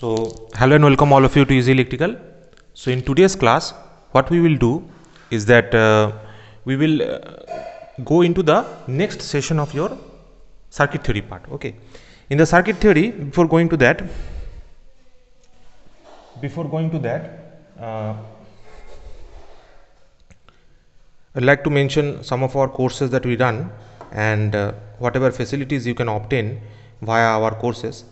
So, hello and welcome all of you to Easy Electrical. So, in today's class, what we will do is that we will go into the next session of your circuit theory part. Okay, in the circuit theory, before going to that, I'd like to mention some of our courses that we run and whatever facilities you can obtain via our courses.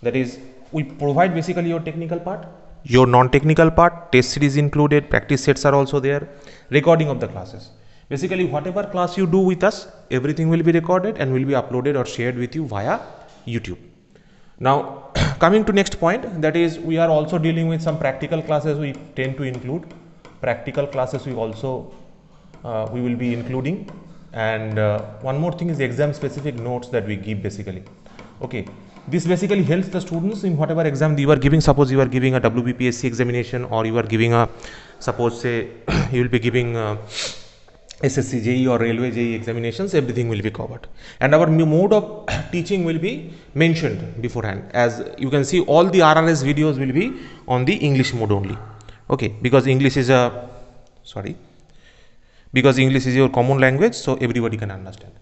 That is, we provide basically your technical part, your non-technical part, test series included, practice sets are also there, recording of the classes. Basically, whatever class you do with us, everything will be recorded and will be uploaded or shared with you via YouTube. Now, coming to next point, that is, we are also dealing with some practical classes. We tend to include practical classes. We also we will be including, and one more thing is exam specific notes that we give basically. Okay, this basically helps the students in whatever exam you are giving. Suppose you are giving a WBPSC examination, or you are giving a, suppose say you will be giving SSC JE or Railway JE examinations, everything will be covered, and our new mode of teaching will be mentioned beforehand. As you can see, all the RRS videos will be on the English mode only. Okay, because English is a because English is your common language, so everybody can understand.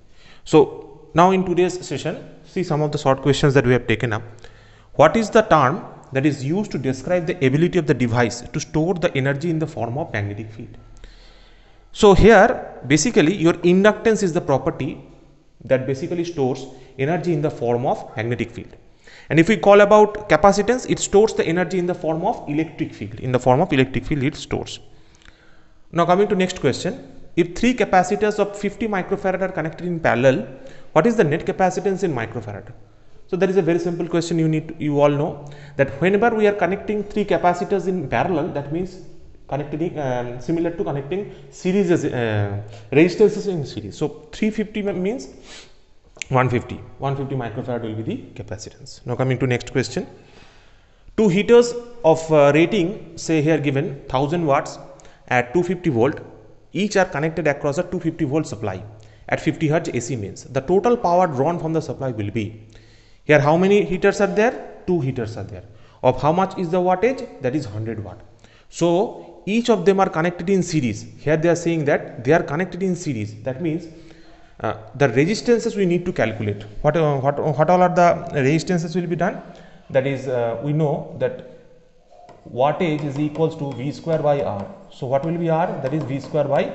So now in today's session, see some of the short questions that we have taken up. What is the term that is used to describe the ability of the device to store the energy in the form of magnetic field? So here basically your inductance is the property that basically stores energy in the form of magnetic field. And if we call about capacitance, it stores the energy in the form of electric field. In the form of electric field it stores. Now coming to next question. If three capacitors of 50 microfarad are connected in parallel, what is the net capacitance in microfarad? So that is a very simple question. You all know that whenever we are connecting three capacitors in parallel, that means connecting similar to connecting series resistances in series. So 350 means 150 microfarad will be the capacitance. Now coming to next question. Two heaters of rating, say here given 1000 watts at 250 volt, each are connected across a 250 volt supply at 50 hertz AC means the total power drawn from the supply will be. Here how many heaters are there? Two heaters are there. Of how much is the wattage? That is 100 watt. So each of them are connected in series. Here they are saying that they are connected in series. That means the resistances we need to calculate. What all are the resistances will be done? That is we know that wattage is equals to V square by R. So what will be R? That is V square by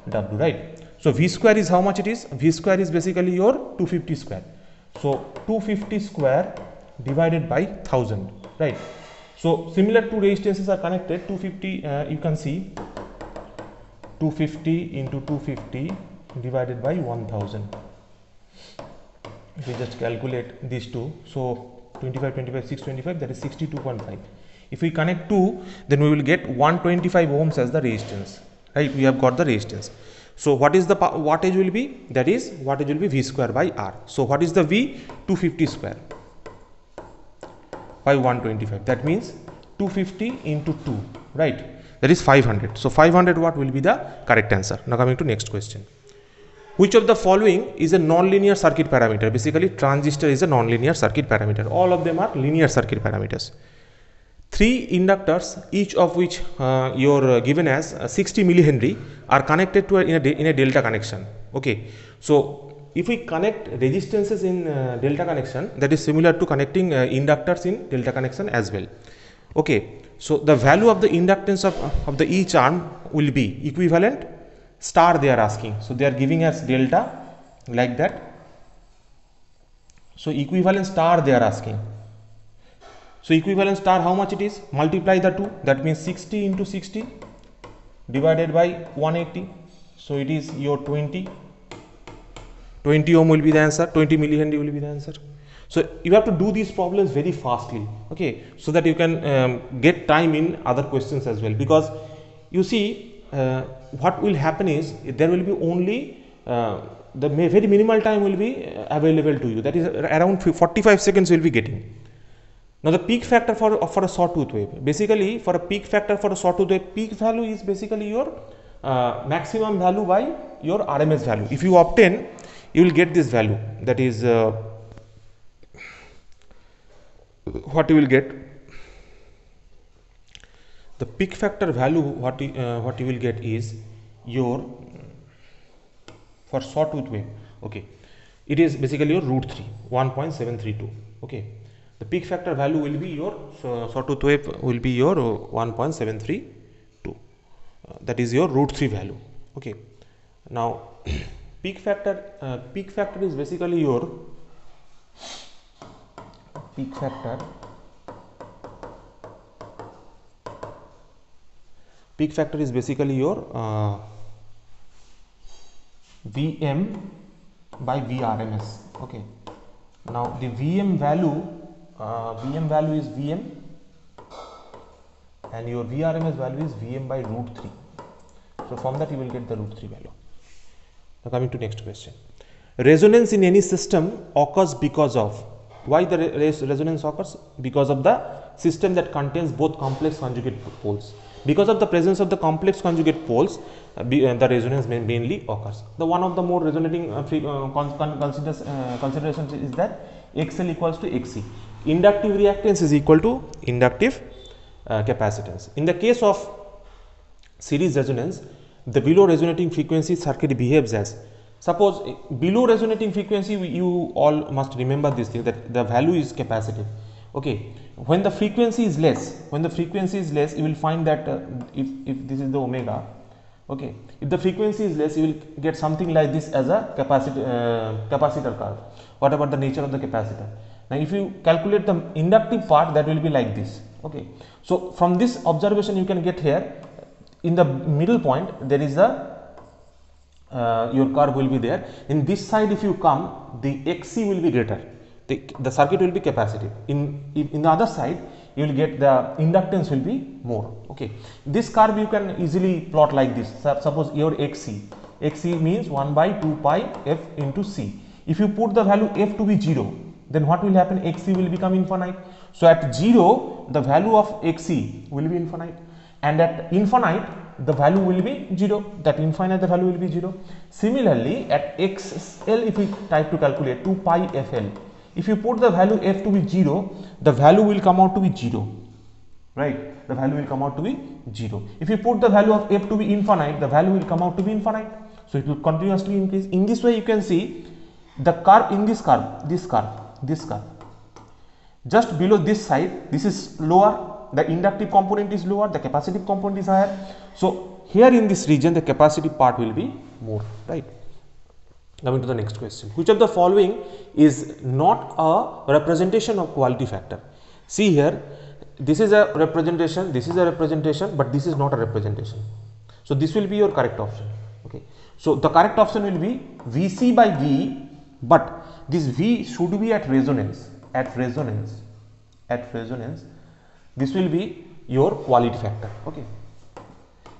W, right? So V square is how much it is? V square is basically your 250 square. So 250 square divided by 1000, right? So similar two resistances are connected. 250 you can see 250 into 250 divided by 1000. If we just calculate these two, so 25, 625, that is 62.5. If we connect 2, then we will get 125 ohms as the resistance, right? We have got the resistance. So what is the wattage will be? That is wattage will be V square by R. So what is the V? 250 square by 125. That means 250 into 2, right? That is 500. So 500 watt will be the correct answer. Now coming to next question. Which of the following is a non-linear circuit parameter? Basically transistor is a non-linear circuit parameter. All of them are linear circuit parameters. Three inductors, each of which you're given as 60 millihenry, are connected to in a delta connection. Okay, so if we connect resistances in delta connection, that is similar to connecting inductors in delta connection as well. Okay, so the value of the inductance of the each arm will be equivalent star they are asking. So they are giving us delta like that. So equivalent star they are asking. So equivalent star how much it is? Multiply the two, that means 60 into 60 divided by 180. So it is your 20 ohm will be the answer, 20 millihenry will be the answer. So you have to do these problems very fastly, okay, so that you can get time in other questions as well, because you see what will happen is there will be only the very minimal time will be available to you, that is around 45 seconds you will be getting. Now the peak factor for a sawtooth wave, basically for a peak factor for a sawtooth wave, peak value is basically your maximum value by your RMS value. If you obtain, you will get this value, that is what you will get, the peak factor value what you will get is your for sawtooth wave. Okay, it is basically your root 3 1.732. Okay, the peak factor value will be your sawtooth wave will be your 1.732. That is your root 3 value. Okay, now peak factor is basically your peak factor is basically your Vm by Vrms. Okay, now the Vm value is Vm and your Vrms value is Vm by root 3. So from that you will get the root 3 value. Now coming to next question. Resonance in any system occurs because of, why the resonance occurs? Because of the system that contains both complex conjugate poles. Because of the presence of the complex conjugate poles, the resonance mainly occurs. The one of the more resonating considerations is that XL equals to XC. Inductive reactance is equal to inductive capacitance. In the case of series resonance, the below resonating frequency circuit behaves as, suppose below resonating frequency, you all must remember this thing, that the value is capacitive. Okay, when the frequency is less, you will find that if this is the omega, okay, if the frequency is less, you will get something like this as a capacitor curve, whatever the nature of the capacitor. Now if you calculate the inductive part, that will be like this. Okay, so from this observation you can get here, in the middle point there is a your curve will be there. In this side if you come, the XC will be greater, the circuit will be capacitive. In the other side you will get the inductance will be more. Okay, this curve you can easily plot like this. Suppose your XC means 1 by 2 pi f into c. If you put the value f to be 0, then what will happen? XC will become infinite. So at 0 the value of XC will be infinite, and at infinite the value will be 0, that infinite the value will be 0. Similarly at XL, if we type to calculate 2 pi FL, if you put the value f to be 0, the value will come out to be 0, right? The value will come out to be 0. If you put the value of f to be infinite, the value will come out to be infinite. So it will continuously increase. In this way you can see the curve in this curve, this curve, just below this side, this is lower, the inductive component is lower, the capacitive component is higher. So here in this region the capacitive part will be more, right? Coming to the next question, which of the following is not a representation of quality factor? See here, this is a representation, this is a representation, but this is not a representation. So this will be your correct option. Okay, so the correct option will be Vc by V, but this V should be at resonance. This will be your quality factor. Okay,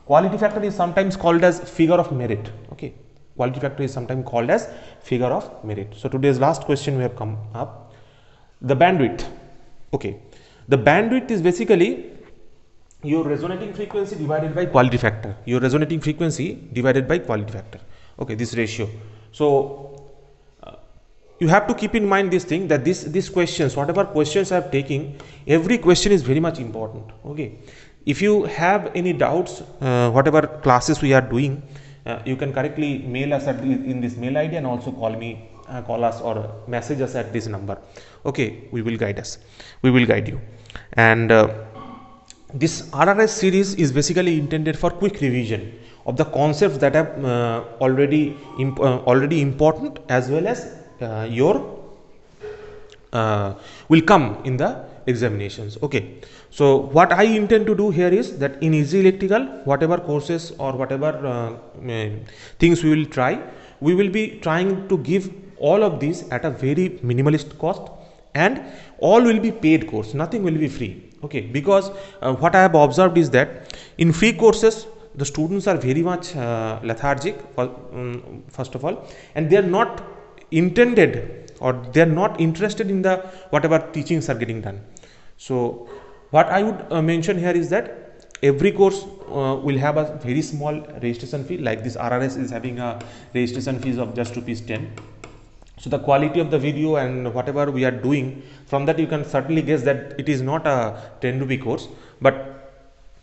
quality factor is sometimes called as figure of merit. Okay, quality factor is sometimes called as figure of merit. So today's last question we have come up, the bandwidth. Okay, the bandwidth is basically your resonating frequency divided by quality factor. Okay, this ratio. So you have to keep in mind this thing, that these questions, whatever questions I am taking, every question is very much important. Okay, if you have any doubts, whatever classes we are doing, you can correctly mail us at in this mail ID, and also call us or message us at this number. Okay, we will guide you. And this RRS series is basically intended for quick revision of the concepts that are already important, as well as will come in the examinations. Okay, so what I intend to do here is that in Easy Electrical, whatever courses or whatever things we will try, we will be trying to give all of these at a very minimalist cost, and all will be paid course, nothing will be free. Okay, because what I have observed is that in free courses the students are very much lethargic, first of all, and they are not intended, or they are not interested in the whatever teachings are getting done. So what I would mention here is that every course will have a very small registration fee, like this RRS is having a registration fees of just ₹10. So the quality of the video and whatever we are doing, from that you can certainly guess that it is not a ₹10 course, but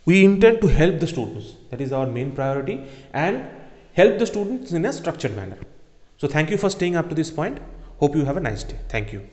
We intend to help the students. That is our main priority, and help the students in a structured manner. So thank you for staying up to this point. Hope you have a nice day. Thank you.